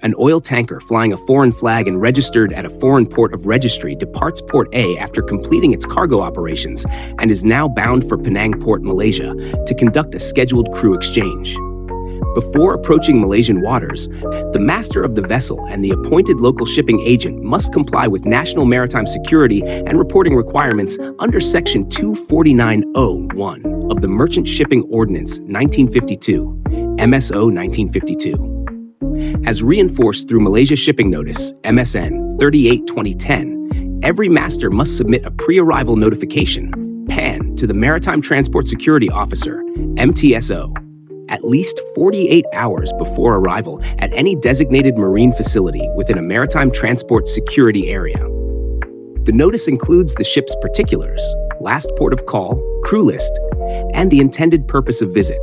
An oil tanker flying a foreign flag and registered at a foreign port of registry departs Port A after completing its cargo operations and is now bound for Penang Port, Malaysia, to conduct a scheduled crew exchange. Before approaching Malaysian waters, the master of the vessel and the appointed local shipping agent must comply with national maritime security and reporting requirements under Section 249.01 of the Merchant Shipping Ordinance 1952, MSO 1952. As reinforced through Malaysia Shipping Notice, MSN 38/2010, every master must submit a pre-arrival notification, PAN, to the Maritime Transport Security Officer, MTSO, at least 48 hours before arrival at any designated marine facility within a maritime transport security area. The notice includes the ship's particulars, last port of call, crew list, and the intended purpose of visit,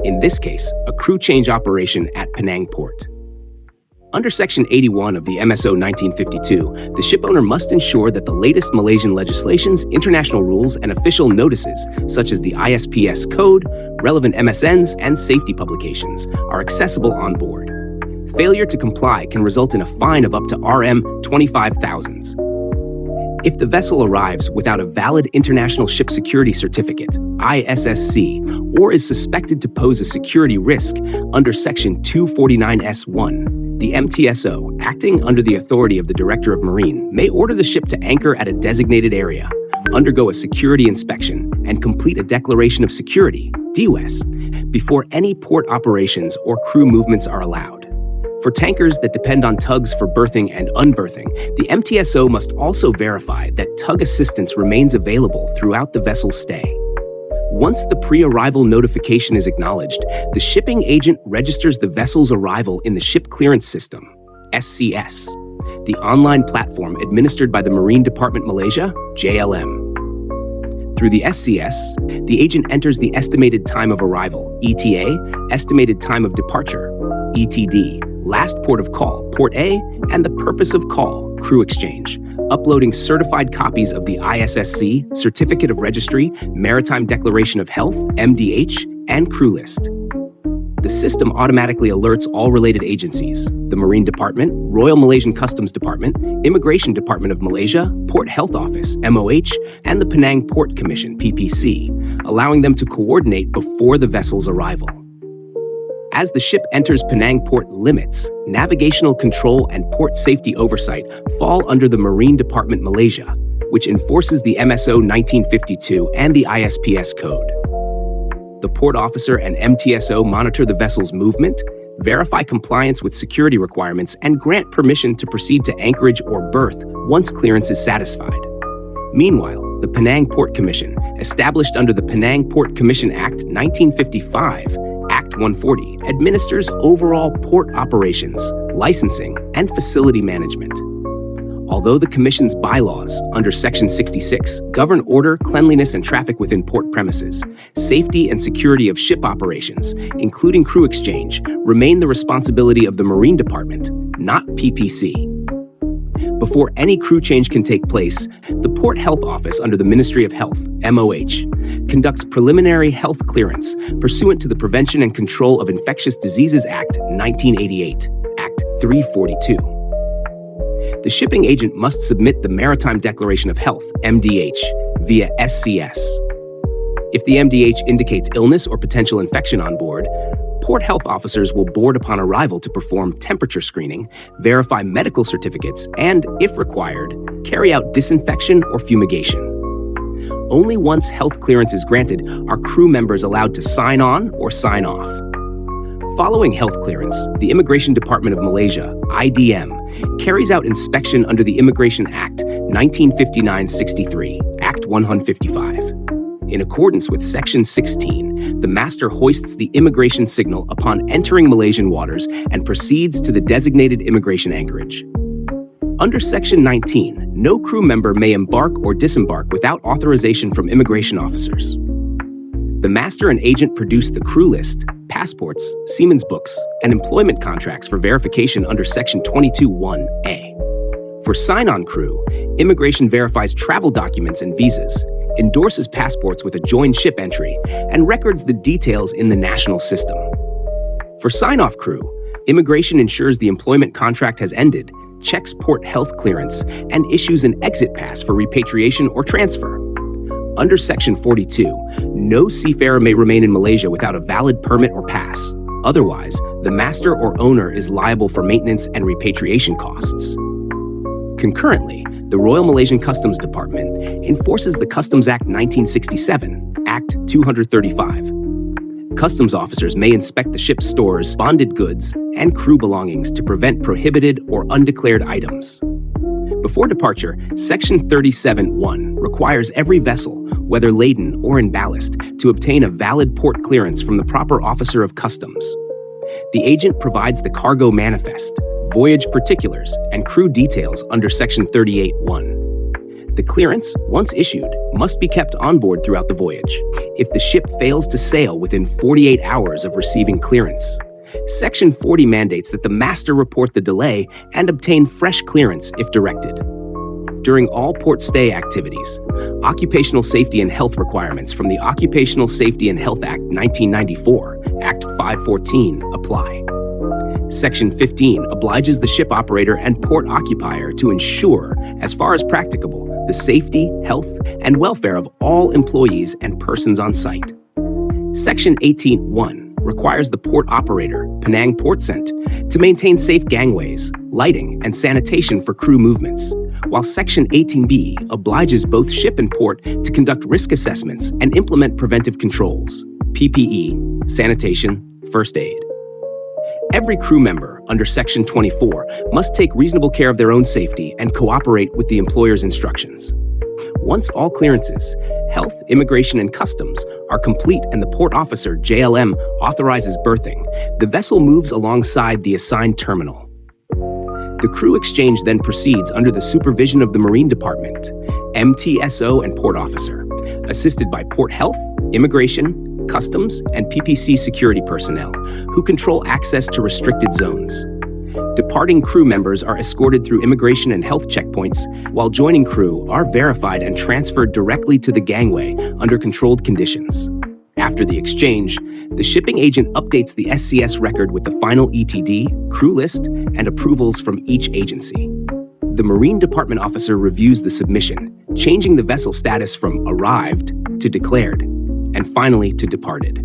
in this case, a crew change operation at Penang Port. Under Section 81 of the MSO 1952, the shipowner must ensure that the latest Malaysian legislations, international rules, and official notices, such as the ISPS code, relevant MSNs, and safety publications, are accessible on board. Failure to comply can result in a fine of up to Rm 25,000. If the vessel arrives without a valid International Ship Security Certificate, ISSC, or is suspected to pose a security risk under Section 249S1, the MTSO, acting under the authority of the Director of Marine, may order the ship to anchor at a designated area, undergo a security inspection, and complete a declaration of security, DWES, before any port operations or crew movements are allowed. For tankers that depend on tugs for berthing and unberthing, the MTSO must also verify that tug assistance remains available throughout the vessel's stay. Once the pre-arrival notification is acknowledged, the shipping agent registers the vessel's arrival in the Ship Clearance System, SCS, the online platform administered by the Marine Department Malaysia, JLM. Through the SCS, the agent enters the estimated time of arrival, ETA, estimated time of departure, ETD, last port of call, Port A, and the purpose of call, crew exchange, uploading certified copies of the ISSC, Certificate of Registry, Maritime Declaration of Health, MDH, and crew list. The system automatically alerts all related agencies, the Marine Department, Royal Malaysian Customs Department, Immigration Department of Malaysia, Port Health Office, MOH, and the Penang Port Commission, PPC, allowing them to coordinate before the vessel's arrival. As the ship enters Penang Port limits, navigational control and port safety oversight fall under the Marine Department Malaysia, which enforces the MSO 1952 and the ISPS code. The port officer and MTSO monitor the vessel's movement, verify compliance with security requirements, and grant permission to proceed to anchorage or berth once clearance is satisfied. Meanwhile, the Penang Port Commission, established under the Penang Port Commission Act 1955, Act 140, administers overall port operations, licensing, and facility management. Although the Commission's bylaws, under Section 66, govern order, cleanliness, and traffic within port premises, safety and security of ship operations, including crew exchange, remain the responsibility of the Marine Department, not PPC. Before any crew change can take place, the Port Health Office under the Ministry of Health, MOH, conducts preliminary health clearance pursuant to the Prevention and Control of Infectious Diseases Act 1988, Act 342. The shipping agent must submit the Maritime Declaration of Health, MDH, via SCS. If the MDH indicates illness or potential infection on board, port health officers will board upon arrival to perform temperature screening, verify medical certificates, and, if required, carry out disinfection or fumigation. Only once health clearance is granted are crew members allowed to sign on or sign off. Following health clearance, the Immigration Department of Malaysia, IDM, carries out inspection under the Immigration Act 1959-63, Act 155. In accordance with Section 16, the master hoists the immigration signal upon entering Malaysian waters and proceeds to the designated immigration anchorage. Under Section 19, no crew member may embark or disembark without authorization from immigration officers. The master and agent produce the crew list, passports, seamen's books, and employment contracts for verification under Section 22(1)(a). For sign-on crew, immigration verifies travel documents and visas, endorses passports with a joined ship entry, and records the details in the national system. For sign-off crew, Immigration ensures the employment contract has ended, checks port health clearance, and issues an exit pass for repatriation or transfer. Under Section 42, no seafarer may remain in Malaysia without a valid permit or pass. Otherwise, the master or owner is liable for maintenance and repatriation costs. Concurrently, the Royal Malaysian Customs Department enforces the Customs Act 1967, Act 235. Customs officers may inspect the ship's stores, bonded goods, and crew belongings to prevent prohibited or undeclared items. Before departure, Section 37(1) requires every vessel, whether laden or in ballast, to obtain a valid port clearance from the proper officer of customs. The agent provides the cargo manifest, voyage particulars, and crew details under Section 38(1). The clearance, once issued, must be kept on board throughout the voyage. If the ship fails to sail within 48 hours of receiving clearance, Section 40 mandates that the master report the delay and obtain fresh clearance if directed. During all port stay activities, occupational safety and health requirements from the Occupational Safety and Health Act 1994, Act 514, apply. Section 15 obliges the ship operator and port occupier to ensure, as far as practicable, the safety, health, and welfare of all employees and persons on site. Section 18(1) requires the port operator, Penang Port Cent, to maintain safe gangways, lighting, and sanitation for crew movements, while Section 18(b) obliges both ship and port to conduct risk assessments and implement preventive controls, PPE, sanitation, first aid. Every crew member under Section 24 must take reasonable care of their own safety and cooperate with the employer's instructions. Once all clearances, health, immigration, and customs are complete and the port officer, JLM, authorizes berthing, the vessel moves alongside the assigned terminal. The crew exchange then proceeds under the supervision of the Marine Department, MTSO, and port officer, assisted by port health, immigration, customs, and PPC security personnel, who control access to restricted zones. Departing crew members are escorted through immigration and health checkpoints, while joining crew are verified and transferred directly to the gangway under controlled conditions. After the exchange, the shipping agent updates the SCS record with the final ETD, crew list, and approvals from each agency. The Marine Department officer reviews the submission, changing the vessel status from arrived to declared, and finally to departed.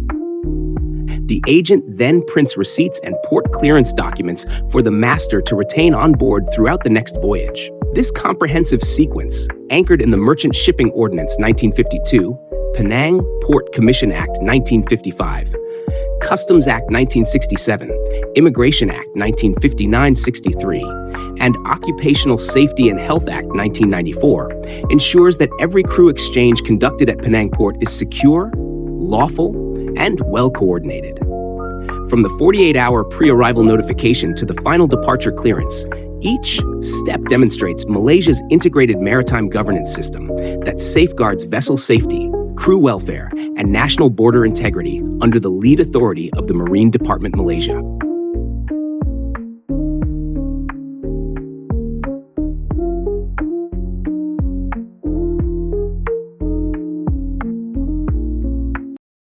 The agent then prints receipts and port clearance documents for the master to retain on board throughout the next voyage. This comprehensive sequence, anchored in the Merchant Shipping Ordinance 1952, Penang Port Commission Act 1955, Customs Act 1967, Immigration Act 1959-63, and Occupational Safety and Health Act 1994, ensures that every crew exchange conducted at Penang Port is secure, lawful, and well-coordinated. From the 48-hour pre-arrival notification to the final departure clearance, each step demonstrates Malaysia's integrated maritime governance system that safeguards vessel safety, crew welfare, and national border integrity under the lead authority of the Marine Department Malaysia.